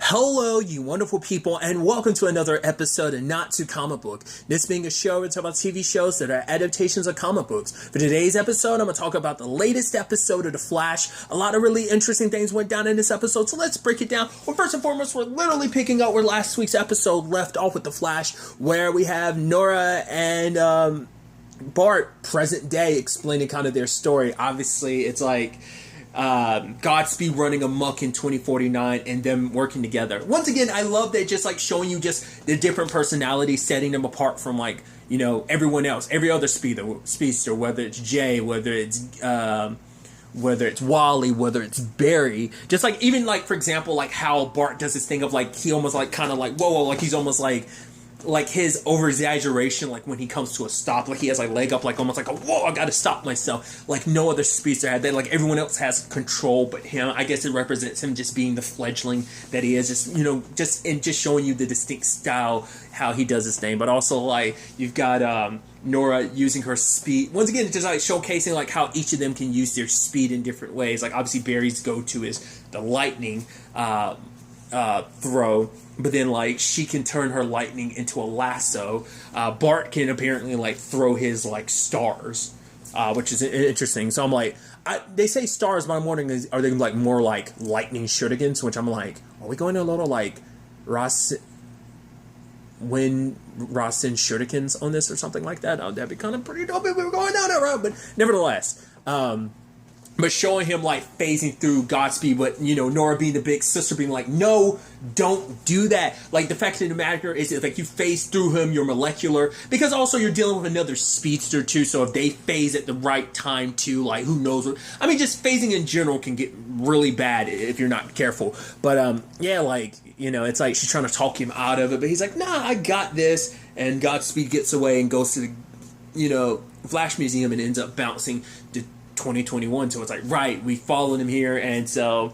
Hello, you wonderful people, and welcome to another episode of Not Too Comic Book. This being a show, we talk about TV shows that are adaptations of comic books. For today's episode, I'm going to talk about the latest episode of The Flash. A lot of really interesting things went down in this episode, so let's break it down. Well, first and foremost, we're literally picking up where last week's episode left off with The Flash, where we have Nora and Bart, present day, explaining kind of their story. Obviously, it's like Godspeed running amok in 2049 and them working together. Once again, I love that, just like showing you just the different personalities, setting them apart from, like, you know, everyone else, every other speedster, whether it's Jay, whether it's Wally, whether it's Barry. Just like, even like, for example, like how Bart does this thing of like, he almost like kind of like whoa, like he's almost like his over exaggeration, like when he comes to a stop, like he has like leg up, like almost like a whoa, I gotta stop myself, like no other speedster had that. Like everyone else has control but him. I guess it represents him just being the fledgling that he is, just, you know, just showing you the distinct style how he does his thing. But also, like, you've got Nora using her speed once again, just like showcasing like how each of them can use their speed in different ways. Like obviously Barry's go-to is the lightning throw, but then like she can turn her lightning into a lasso. Bart can apparently like throw his like stars, which is interesting. So I'm like, they say stars, but I'm wondering, are they like more like lightning shurikens? Which I'm like, are we going to a little like Rasen shurikens on this or something like that? Oh, that'd be kind of pretty dope if we were going down that road. But nevertheless, but showing him like phasing through Godspeed, but you know, Nora being the big sister, being like, no, don't do that. Like the fact of the matter is like you phase through him, you're molecular, because also you're dealing with another speedster too. So if they phase at the right time too, like who knows what, I mean, just phasing in general can get really bad if you're not careful. But yeah, like, you know, it's like she's trying to talk him out of it, but he's like, nah, I got this. And Godspeed gets away and goes to the, you know, Flash Museum and ends up bouncing to 2021. So it's like, right, we followed him here. And so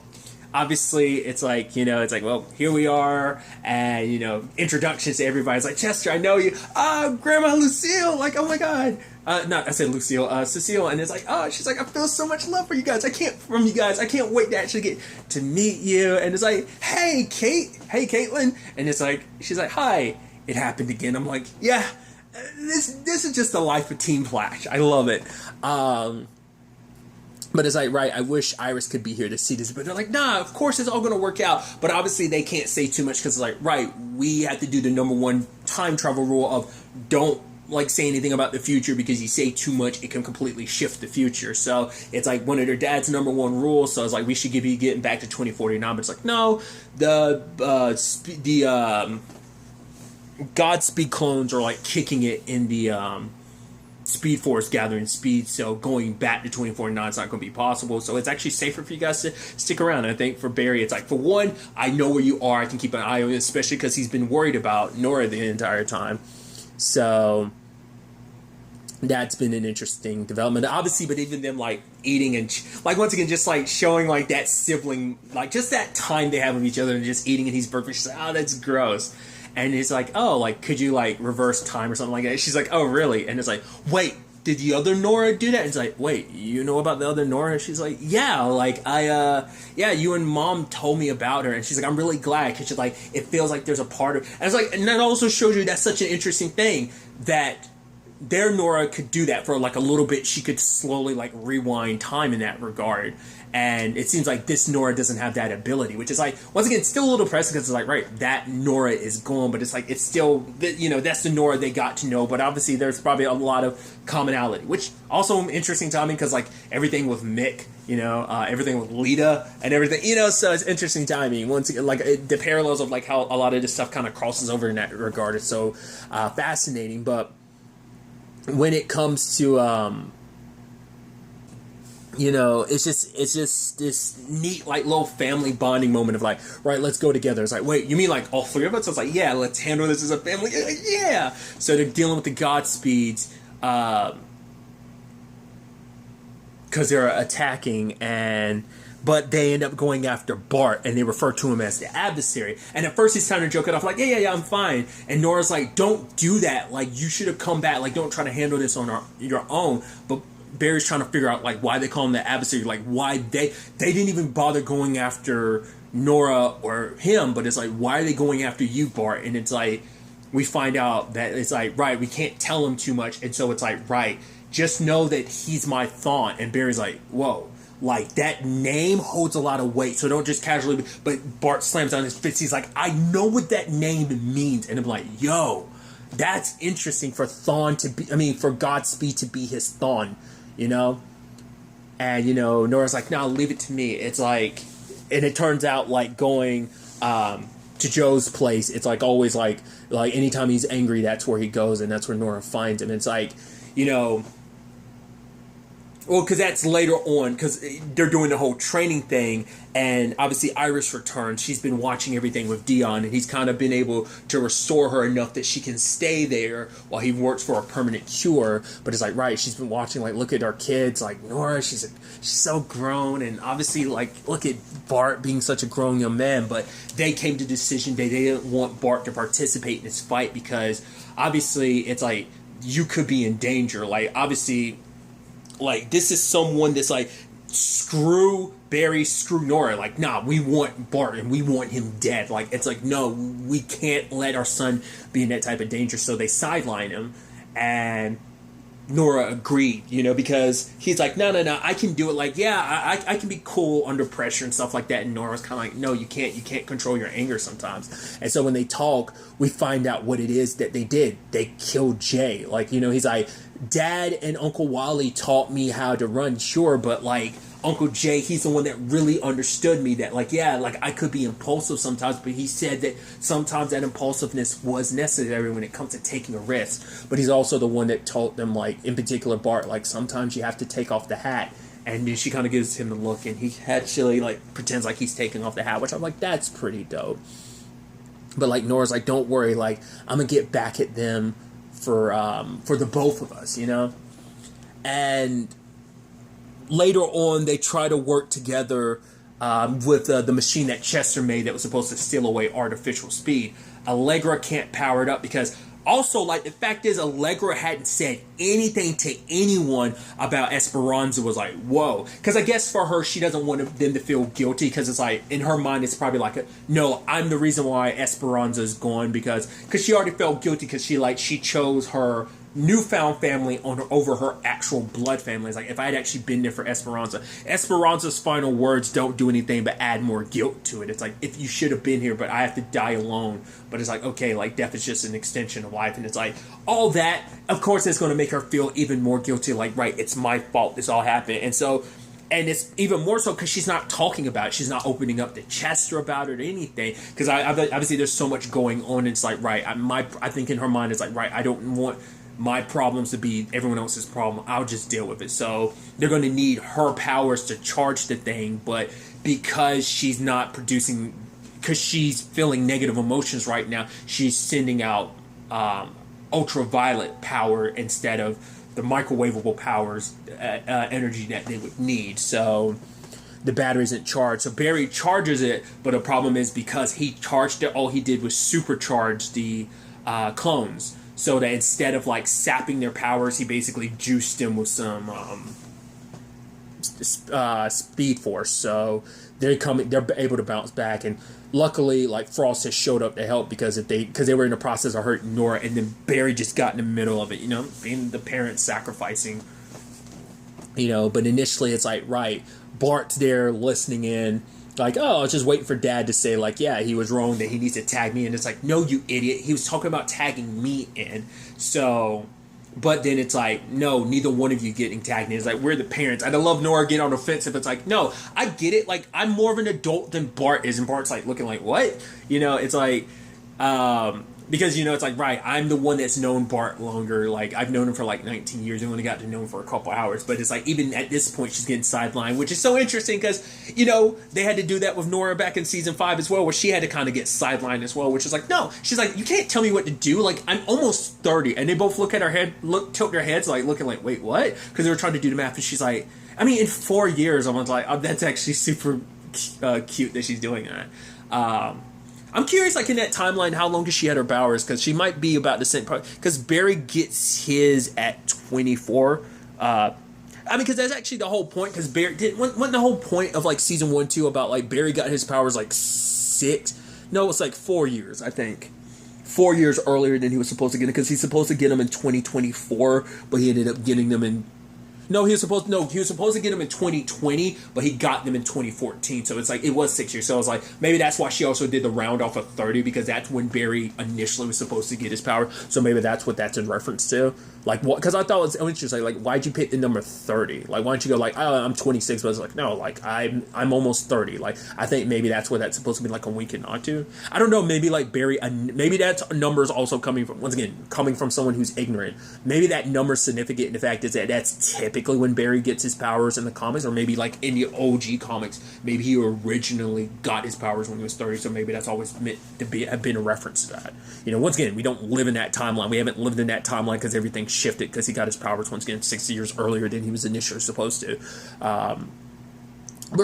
obviously it's like, you know, it's like, well, here we are, and, you know, introductions to everybody. It's like, Chester, I know you. Grandma Lucille, like, oh my god. I said Lucille, Cecile. And it's like, oh, she's like, I feel so much love for you guys. I can't wait to actually get to meet you. And it's like, hey Kate, hey Caitlin. And it's like, she's like, hi. It happened again. I'm like, yeah, this is just the life of Team Flash. I love it. But it's like, right, I wish Iris could be here to see this. But they're like, nah, of course it's all going to work out. But obviously they can't say too much because it's like, right, we have to do the number one time travel rule of don't like say anything about the future, because you say too much, it can completely shift the future. So it's like one of their dad's number one rules. So it's like, we should be getting back to 2049. But it's like, no, the Godspeed clones are like kicking it in the Speed Force gathering speed, so going back to 2049 is not going to be possible. So it's actually safer for you guys to stick around. And I think for Barry, it's like, for one, I know where you are, I can keep an eye on you, especially because he's been worried about Nora the entire time. So that's been an interesting development, obviously. But even them like eating and like, once again, just like showing like that sibling, like just that time they have with each other and just eating, and he's perfect. She's like, oh, that's gross. And it's like, oh, like, could you, like, reverse time or something like that? She's like, oh, really? And it's like, wait, did the other Nora do that? And it's like, wait, you know about the other Nora? And she's like, yeah, like, yeah, you and Mom told me about her. And she's like, I'm really glad, because she's like, it feels like there's a part of... And it's like, and that also shows you that's such an interesting thing, that their Nora could do that for, like, a little bit. She could slowly, like, rewind time in that regard. And it seems like this Nora doesn't have that ability, which is like, once again, still a little pressing, because it's like, right, that Nora is gone, but it's like, it's still, you know, that's the Nora they got to know. But obviously there's probably a lot of commonality, which also interesting timing, because like everything with Mick, you know, everything with Lita and everything, you know, so it's interesting timing. Once again, like the parallels of like how a lot of this stuff kind of crosses over in that regard is so fascinating. But when it comes to, you know, it's just this neat, like, little family bonding moment of like, right, let's go together. It's like, wait, you mean like all three of us? So it's like, yeah, let's handle this as a family. Yeah. So they're dealing with the Godspeeds, because they're attacking, but they end up going after Bart, and they refer to him as the adversary. And at first he's trying to joke it off, like, yeah, I'm fine. And Nora's like, don't do that. Like, you should have come back. Like, don't try to handle this on your own. But Barry's trying to figure out like why they call him the adversary, like why they didn't even bother going after Nora or him, but it's like, why are they going after you, Bart? And it's like, we find out that it's like, right, we can't tell him too much. And so it's like, right, just know that he's my Thawne. And Barry's like, whoa, like that name holds a lot of weight. So don't just casually, but Bart slams on his fist. He's like, I know what that name means. And I'm like, yo, that's interesting for Thawne to be, I mean, for Godspeed to be his Thawne, you know? And, you know, Nora's like, no, leave it to me. It's like, and it turns out like going, to Joe's place, it's like always like anytime he's angry, that's where he goes, and that's where Nora finds him. It's like, you know, well, because that's later on, because they're doing the whole training thing, and obviously Iris returns. She's been watching everything with Dion, and he's kind of been able to restore her enough that she can stay there while he works for a permanent cure. But it's like, right, she's been watching, like, look at our kids, like Nora, she's so grown, and obviously, like, look at Bart being such a grown young man. But they came to the decision they didn't want Bart to participate in this fight because obviously it's like you could be in danger. Like, obviously, like, this is someone that's like, screw Barry, screw Nora. Like, nah, we want Bart and we want him dead. Like, it's like, no, we can't let our son be in that type of danger. So they sideline him, and Nora agreed, you know, because he's like, no, I can do it. Like, yeah, I can be cool under pressure and stuff like that. And Nora's kind of like, no, you can't control your anger sometimes. And so when they talk, we find out what it is that they did. They killed Jay. Like, you know, he's like, Dad and Uncle Wally taught me how to run, sure, but like Uncle Jay, he's the one that really understood me, that like, yeah, like I could be impulsive sometimes, but he said that sometimes that impulsiveness was necessary when it comes to taking a risk. But he's also the one that taught them, like, in particular Bart, like, sometimes you have to take off the hat. And then she kind of gives him the look, and he actually like pretends like he's taking off the hat, which I'm like, that's pretty dope. But like Nora's like, don't worry, like I'm gonna get back at them for the both of us, you know. And later on, they try to work together with the machine that Chester made that was supposed to steal away artificial speed. Allegra can't power it up because also, like, the fact is, Allegra hadn't said anything to anyone about Esperanza. Was like, whoa. Because I guess for her, she doesn't want them to feel guilty, because it's like, in her mind, it's probably like, no, I'm the reason why Esperanza is gone, because she already felt guilty because she chose her newfound family over her actual blood family. It's like, if I had actually been there for Esperanza's final words don't do anything but add more guilt to it. It's like, if you should have been here, but I have to die alone. But it's like, okay, like, death is just an extension of life. And it's like, all that, of course, it's going to make her feel even more guilty. Like, right, it's my fault this all happened. And so, and it's even more so because she's not talking about it. She's not opening up to Chester about it or anything. Because obviously there's so much going on. It's like, right, I think in her mind, it's like, right, I don't want my problems to be everyone else's problem. I'll just deal with it. So they're going to need her powers to charge the thing, but because she's not producing, because she's feeling negative emotions right now, she's sending out ultraviolet power instead of the microwavable powers, energy that they would need. So the battery isn't charged. So Barry charges it, but the problem is because he charged it, all he did was supercharge the clones. So that instead of like sapping their powers, he basically juiced them with some speed force. So they're able to bounce back. And luckily, like, Frost has showed up to help because they were in the process of hurting Nora, and then Barry just got in the middle of it. You know, being the parent sacrificing. You know, but initially it's like, right, Bart's there listening in. Like, oh, I was just waiting for Dad to say, like, yeah, he was wrong, that he needs to tag me in. It's like, no, you idiot. He was talking about tagging me in. So, but then it's like, no, neither one of you getting tagged in. It's like, we're the parents. And I love Nora getting on the fence if it's like, no, I get it. Like, I'm more of an adult than Bart is. And Bart's like looking like, what? You know, it's like, because, you know, it's like, right, I'm the one that's known Bart longer. Like, I've known him for like 19 years. I only got to know him for a couple hours. But it's like, even at this point, she's getting sidelined, which is so interesting because, you know, they had to do that with Nora back in season 5 as well, where she had to kind of get sidelined as well, which is like, no. She's like, you can't tell me what to do. Like, I'm almost 30. And they both look at her head, tilt their heads, like, looking like, wait, what? Because they were trying to do the math. And she's like, I mean, in 4 years, I was like, oh, that's actually super cute that she's doing that. I'm curious, like, in that timeline, how long does she had her powers? Because she might be about the same. Because Barry gets his at 24. I mean, because that's actually the whole point. Because Barry wasn't the whole point of like season 1, 2 about like Barry got his powers like 6? No, it's like 4 years, I think. 4 years earlier than he was supposed to get it, because he's supposed to get them in 2024, but he ended up getting them in. He was supposed to get them in 2020, but he got them in 2014. So it's like it was 6 years. So I was like, maybe that's why she also did the round off of 30, because that's when Barry initially was supposed to get his power. So maybe that's what that's in reference to. Like, what? Because I thought it was interesting. Like, why'd you pick the number 30? Like, why don't you go like, oh, I'm 26? But I was like, no, like I'm almost 30. Like, I think maybe that's what that's supposed to be, like a wink and nod to. I don't know. Maybe like Barry, maybe that number is also coming from someone who's ignorant. Maybe that number's significant in the fact is that that's typically when Barry gets his powers in the comics, or maybe like in the OG comics, maybe he originally got his powers when he was 30, so maybe that's always meant to have been a reference to that. Once again, we don't live in that timeline. We haven't lived in that timeline because everything shifted, because he got his powers once again 60 years earlier than he was initially supposed to. But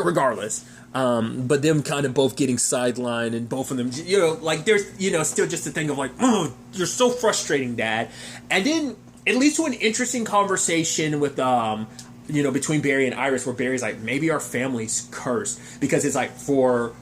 regardless, but them kind of both getting sidelined, and both of them, like there's, still just a thing of like, oh, you're so frustrating, Dad. And then it leads to an interesting conversation with, between Barry and Iris, where Barry's like, maybe our family's cursed, because it's like for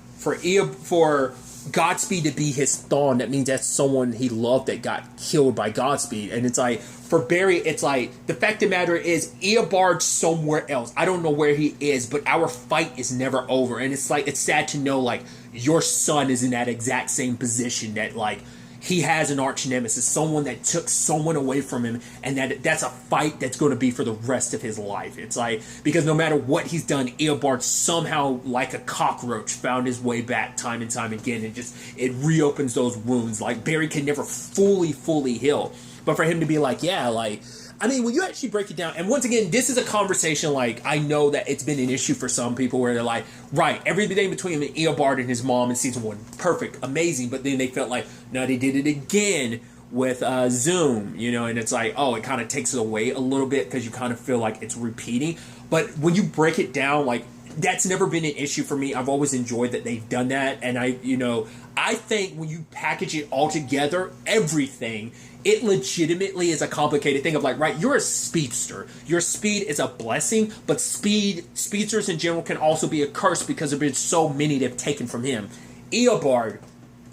Godspeed to be his Thawne, that means that's someone he loved that got killed by Godspeed. And it's like, for Barry, it's like, the fact of the matter is, Eobard's somewhere else. I don't know where he is, but our fight is never over. And it's like, it's sad to know, like, your son is in that exact same position, that, like, he has an arch nemesis, someone that took someone away from him, and that's a fight that's going to be for the rest of his life. It's like, because no matter what he's done, Eobard somehow, like a cockroach, found his way back time and time again, and it reopens those wounds. Like, Barry can never fully heal. But for him to be like, yeah, like, I mean, when you actually break it down, and once again, this is a conversation, like, I know that it's been an issue for some people where they're like, right, everything between Eobard and his mom in season 1, perfect, amazing, but then they felt like, no, they did it again with Zoom, and it's like, oh, it kind of takes it away a little bit, because you kind of feel like it's repeating. But when you break it down, like, that's never been an issue for me. I've always enjoyed that they've done that, and I think when you package it all together, everything, it legitimately is a complicated thing of like, right, you're a speedster. Your speed is a blessing, but speedsters in general can also be a curse, because there have been so many that have taken from him. Eobard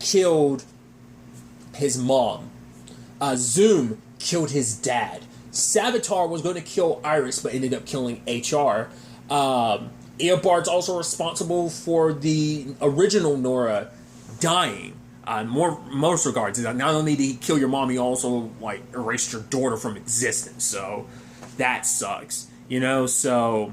killed his mom. Zoom killed his dad. Savitar was going to kill Iris, but ended up killing HR. Eobard's also responsible for the original Nora dying. Most regards, not only did he kill your mom, he also like erased your daughter from existence. So that sucks, So,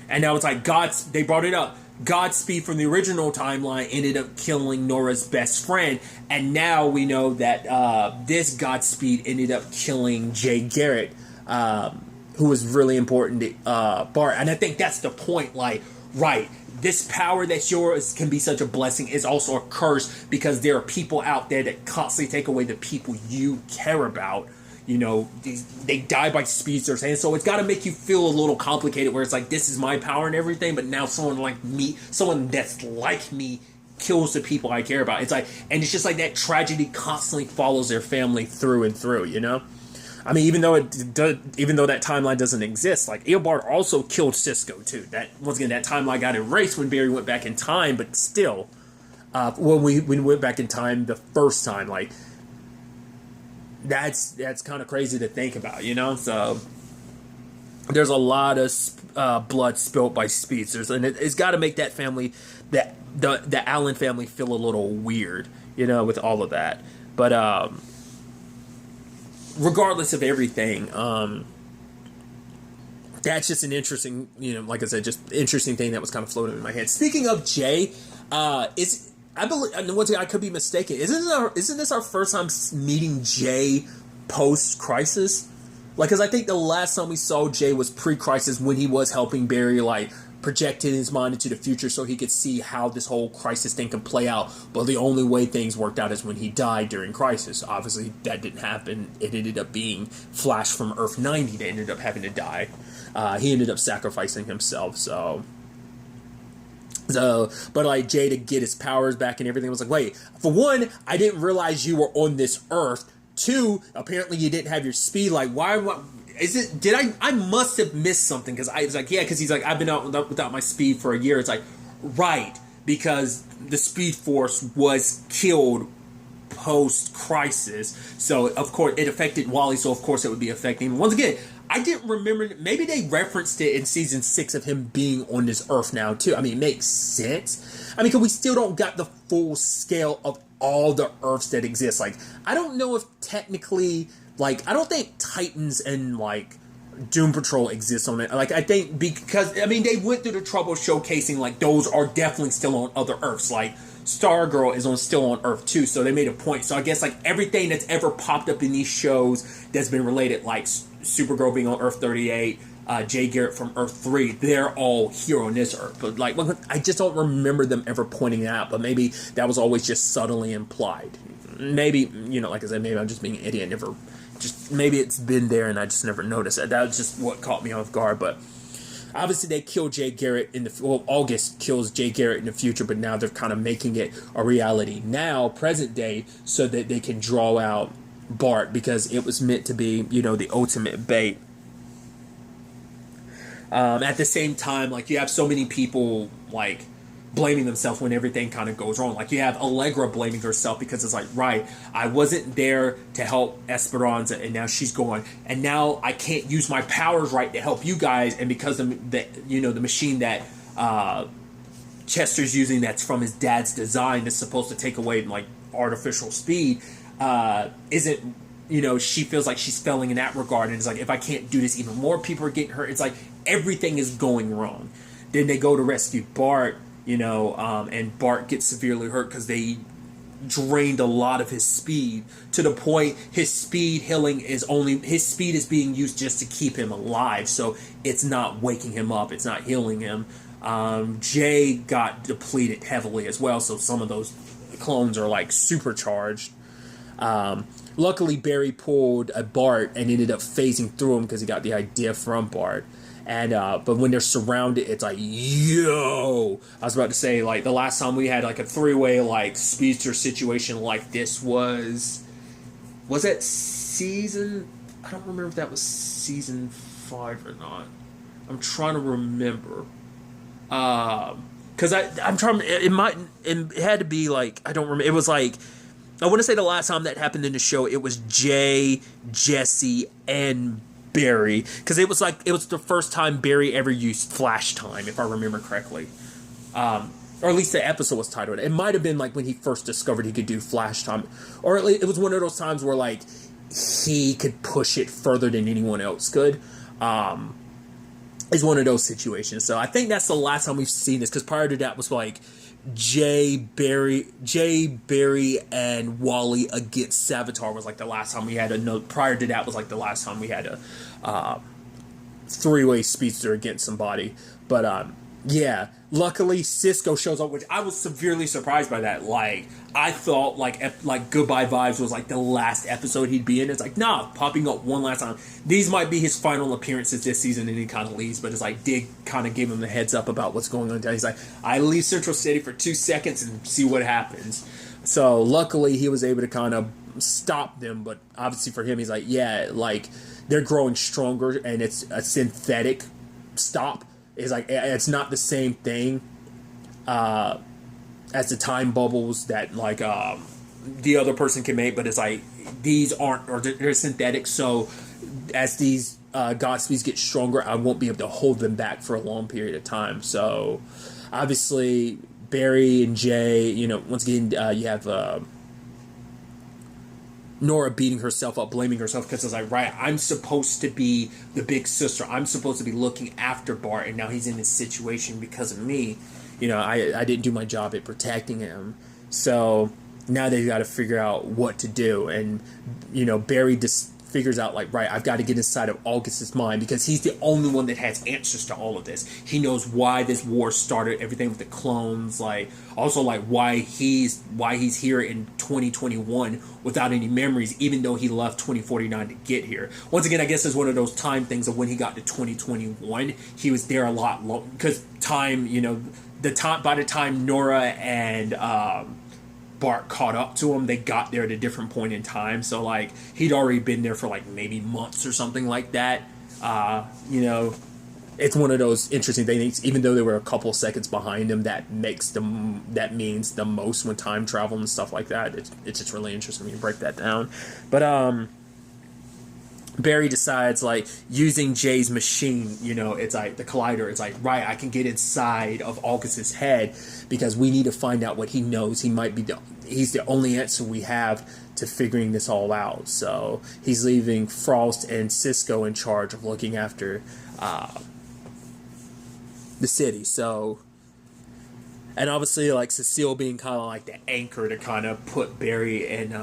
and now it's like they brought it up. Godspeed from the original timeline ended up killing Nora's best friend, and now we know that this Godspeed ended up killing Jay Garrett, who was really important to Bart. And I think that's the point. Like, right, this power that's yours can be such a blessing is also a curse, because there are people out there that constantly take away the people you care about. They die by speedsters, and so it's got to make you feel a little complicated, where it's like, this is my power and everything, but now someone like me, someone that's like me, kills the people I care about. It's like, and it's just like that tragedy constantly follows their family through and through, I mean, even though that timeline doesn't exist, like, Eobard also killed Cisco too. That, once again, that timeline got erased when Barry went back in time, but still, when we went back in time the first time, like, that's kind of crazy to think about, So there's a lot of blood spilt by speedsters, and it's got to make that family, the Allen family, feel a little weird, with all of that. But regardless of everything, that's just an interesting, like I said, just interesting thing that was kind of floating in my head. Speaking of Jay, I believe, and once again, I could be mistaken. Isn't this our first time meeting Jay post-crisis? Like, because I think the last time we saw Jay was pre-crisis, when he was helping Barry, like, project in his mind into the future so he could see how this whole crisis thing could play out. But the only way things worked out is when he died during crisis. Obviously, that didn't happen. It ended up being Flash from Earth 90 that ended up having to die. He ended up sacrificing himself, So, but like, Jay, to get his powers back and everything, was like, wait, for one, I didn't realize you were on this Earth. Two, apparently you didn't have your speed. Like, why? is it? Did I must have missed something because I was like, yeah, because he's like, I've been out without my speed for a year. It's like, right, because the Speed Force was killed post Crisis, so of course it affected Wally. So of course it would be affecting him. Once again, I didn't remember. Maybe they referenced it in season 6 of him being on this Earth now too. I mean, it makes sense. I mean, because we still don't got the full scale of all the Earths that exist. Like, I don't know if technically, like, I don't think Titans and like Doom Patrol exists on it. Like, I think because, I mean, they went through the trouble showcasing like those are definitely still on other Earths. Like, Stargirl is still on Earth too, so they made a point. So I guess like everything that's ever popped up in these shows that's been related, like Supergirl being on Earth 38, Jay Garrett from Earth 3, they're all here on this Earth. But like, I just don't remember them ever pointing it out. But maybe that was always just subtly implied. Maybe, you know, like I said, maybe I'm just being an idiot. Maybe it's been there and I just never noticed it. That was just what caught me off guard. But obviously, they kill Jay Garrett August kills Jay Garrett in the future, but now they're kind of making it a reality now, present day, so that they can draw out Bart because it was meant to be, you know, the ultimate bait. At the same time, like, you have so many people, like, blaming themselves when everything kind of goes wrong. Like, you have Allegra blaming herself because it's like, right, I wasn't there to help Esperanza, and now she's gone, and now I can't use my powers right to help you guys, and because the machine that Chester's using that's from his dad's design that's supposed to take away, like, artificial speed, isn't, you know, she feels like she's failing in that regard, and it's like, if I can't do this, even more people are getting hurt. It's like, everything is going wrong. Then they go to rescue Bart, you know, and Bart gets severely hurt because they drained a lot of his speed to the point his speed is being used just to keep him alive. So it's not waking him up. It's not healing him. Jay got depleted heavily as well. So some of those clones are like supercharged. Luckily, Barry pulled a Bart and ended up phasing through him because he got the idea from Bart. And but when they're surrounded, it's like, yo! I was about to say, like, the last time we had, like, a three-way, like, speedster situation like this was that season? I don't remember if that was season 5 or not. I'm trying to remember. Because I'm trying, it had to be, like, I don't remember. It was, like, I want to say the last time that happened in the show, it was Jay, Jesse, and Barry, because it was the first time Barry ever used flash time, if I remember correctly, or at least the episode was titled. It might have been like when he first discovered he could do flash time, or at least it was one of those times where like he could push it further than anyone else could. It's one of those situations. So I think that's the last time we've seen this, because prior to that was like Jay, Barry, and Wally against Savitar was like the last time we had prior to that was like the last time we had a three-way speedster against somebody. But yeah, luckily Cisco shows up, which I was severely surprised by that. Like, I thought like Goodbye Vibes was like the last episode he'd be in. It's like, nah, popping up one last time. These might be his final appearances this season, and he kind of leaves. But it's like, Dig kind of gave him the heads up about what's going on. He's like, I leave Central City for 2 seconds and see what happens. So luckily he was able to kind of stop them. But obviously for him, he's like, yeah, like, they're growing stronger, and it's a synthetic stop. It's like, it's not the same thing as the time bubbles that like the other person can make, but it's like these aren't, or they're synthetic. So as these Godspeeds get stronger, I won't be able to hold them back for a long period of time. So obviously Barry and Jay, you know, once again you have Nora beating herself up, blaming herself, because it's like, right, I'm supposed to be the big sister. I'm supposed to be looking after Bart, and now he's in this situation because of me. You know, I didn't do my job at protecting him. So now they've got to figure out what to do. And, you know, Barry just figures out, like, right, I've got to get inside of August's mind, because he's the only one that has answers to all of this. He knows why this war started, everything with the clones, like, also, like, why he's here in 2021 without any memories, even though he left 2049 to get here. Once again, I guess it's one of those time things of when he got to 2021, he was there a lot long, because time, you know, by the time Nora and Bart caught up to him, they got there at a different point in time. So like he'd already been there for like maybe months or something like that. You know, it's one of those interesting things. Even though they were a couple seconds behind him, that means the most when time travel and stuff like that. It's just really interesting when you break that down. But Barry decides, like, using Jay's machine, you know, it's like the collider, it's like, right, I can get inside of August's head because we need to find out what he knows. He's the only answer we have to figuring this all out. So he's leaving Frost and Cisco in charge of looking after the city. So, and obviously, like, Cecile being kind of like the anchor to kind of put Barry in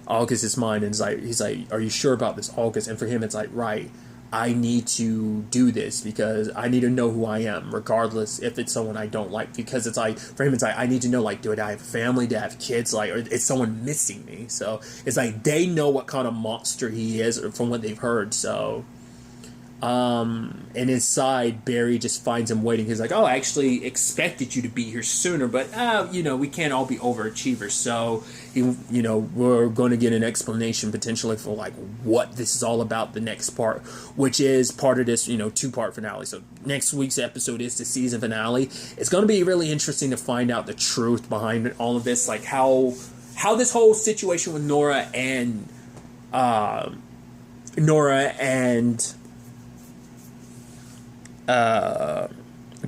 August's mind, and he's like, are you sure about this, August? And for him, it's like, right, I need to do this because I need to know who I am, regardless if it's someone I don't like. Because it's like, for him, it's like, I need to know, like, do I have a family? Do I have kids? Like, or is someone missing me? So it's like they know what kind of monster he is from what they've heard. So and inside, Barry just finds him waiting. He's like, oh, I actually expected you to be here sooner, but you know, we can't all be overachievers. So you know, we're going to get an explanation potentially for like what this is all about, the next part, which is part of this, you know, 2-part finale. So next week's episode is the season finale. It's going to be really interesting to find out the truth behind all of this, like how this whole situation with Nora and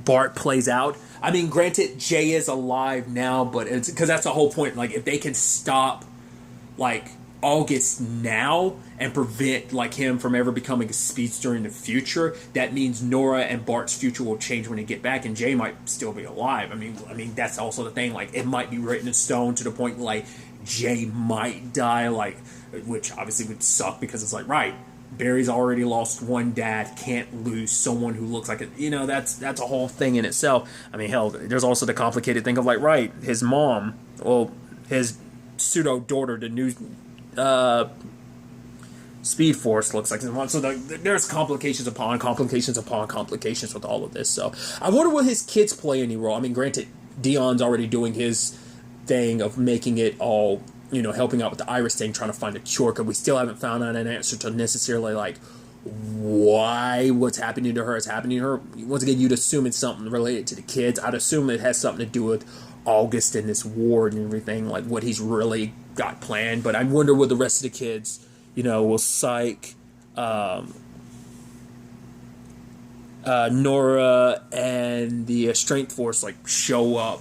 Bart plays out. I mean, granted, Jay is alive now, but it's because that's the whole point. Like, if they can stop, like, August now and prevent, like, him from ever becoming a speedster in the future, that means Nora and Bart's future will change when they get back, and Jay might still be alive. I mean, that's also the thing. Like, it might be written in stone to the point, like, Jay might die, like, which obviously would suck because it's like, right, Barry's already lost one dad, can't lose someone who looks like it. You know, that's a whole thing in itself. I mean, hell, there's also the complicated thing of like, right, his mom, well, his pseudo daughter, the new Speed Force looks like his mom. So there's complications upon complications upon complications with all of this. So I wonder will his kids play any role. I mean, granted, Dion's already doing his thing of making it all, you know, helping out with the Iris thing, trying to find a cure, because we still haven't found out an answer to necessarily, like, why what's happening to her is happening to her. Once again, you'd assume it's something related to the kids. I'd assume it has something to do with August and this ward and everything, like what he's really got planned. But I wonder will the rest of the kids, you know, will Psych, Nora, and the Strength Force, like, show up.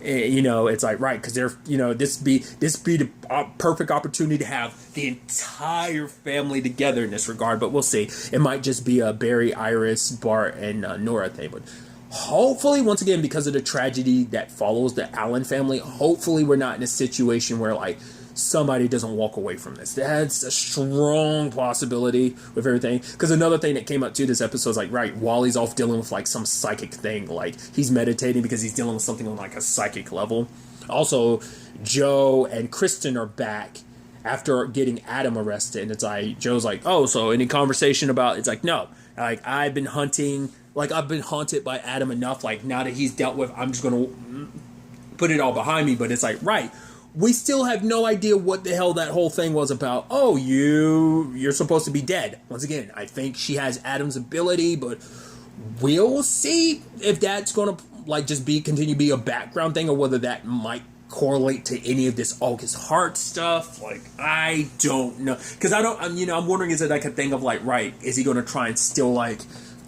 You know, it's like, right, because they're, you know, this be the perfect opportunity to have the entire family together in this regard. But we'll see. It might just be a Barry, Iris, Bart, and Nora thing. But hopefully, once again, because of the tragedy that follows the Allen family, hopefully we're not in a situation where, like, somebody doesn't walk away from this. That's a strong possibility with everything. Because another thing that came up too this episode is like, right, Wally's off dealing with like some psychic thing. Like, he's meditating because he's dealing with something on like a psychic level. Also, Joe and Kristen are back after getting Adam arrested. And it's like, Joe's like, oh, so any conversation about, it's like, no. Like, I've been haunted by Adam enough. Like, now that he's dealt with, I'm just going to put it all behind me. But it's like, right, we still have no idea what the hell that whole thing was about. Oh, you're supposed to be dead. Once again, I think she has Adam's ability, but we'll see if that's going to, like, just continue to be a background thing, or whether that might correlate to any of this August Hart stuff. Like, I don't know. Because I'm wondering, is it like a thing of like, right, is he going to try and steal like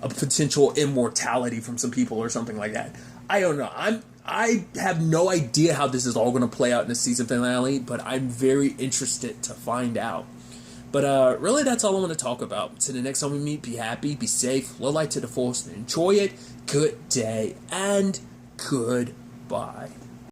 a potential immortality from some people or something like that? I don't know. I have no idea how this is all going to play out in the season finale, but I'm very interested to find out. But really, that's all I want to talk about. Until the next time we meet, be happy, be safe, live life to the fullest, and enjoy it. Good day, and goodbye.